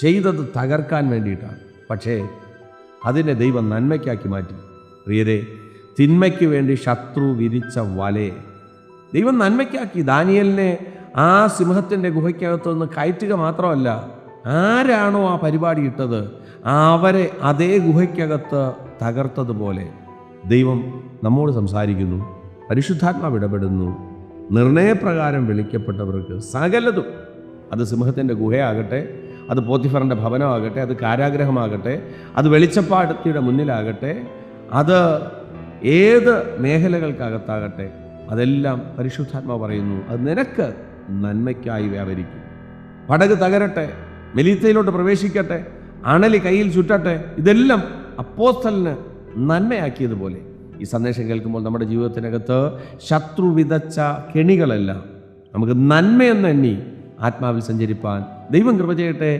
ചെയ്തത് തകർക്കാൻ വേണ്ടിയിട്ടാണ്. പക്ഷേ അതിനെ ദൈവം നന്മയ്ക്കാക്കി മാറ്റി. പ്രിയരെ, തിന്മയ്ക്ക് വേണ്ടി ശത്രു വിരിച്ച വലയെ ദൈവം നന്മയ്ക്കാക്കി. ദാനിയേലിനെ ആ സിംഹത്തിൻ്റെ ഗുഹയ്ക്കകത്തുനിന്ന് കയറ്റുക മാത്രമല്ല, ആരാണോ ആ പരിപാടി ഇട്ടത് അവരെ അതേ ഗുഹയ്ക്കകത്ത് തകർത്തതുപോലെ ദൈവം നമ്മോട് സംസാരിക്കുന്നു. പരിശുദ്ധാത്മാവ് ഇടപെടുന്നു. നിർണയപ്രകാരം വിളിക്കപ്പെട്ടവർക്ക് സകലതും, അത് സിംഹത്തിൻ്റെ ഗുഹയാകട്ടെ, അത് പോത്തിഫറിൻ്റെ ഭവനമാകട്ടെ, അത് കാരാഗ്രഹമാകട്ടെ, അത് വെളിച്ചപ്പാടത്തിയുടെ മുന്നിലാകട്ടെ, അത് ഏത് മേഖലകൾക്കകത്താകട്ടെ, അതെല്ലാം പരിശുദ്ധാത്മാവ് പറയുന്നു അത് നിനക്ക് നന്മയ്ക്കായി വ്യാപരിക്കും. പടക് തകരട്ടെ, മെലീത്തയിലോട്ട് പ്രവേശിക്കട്ടെ, അണലി കയ്യിൽ ചുറ്റട്ടെ, ഇതെല്ലാം അപ്പോസ്തലന് നന്മയാക്കിയതുപോലെ ഈ സന്ദേശം കേൾക്കുമ്പോൾ നമ്മുടെ ജീവിതത്തിനകത്ത് ശത്രു വിതച്ച കെണികളെല്ലാം നമുക്ക് നന്മയെന്ന് എണ്ണി ആത്മാവിൽ സഞ്ചരിപ്പാൻ ദൈവം കൃപ ചെയ്യട്ടെ.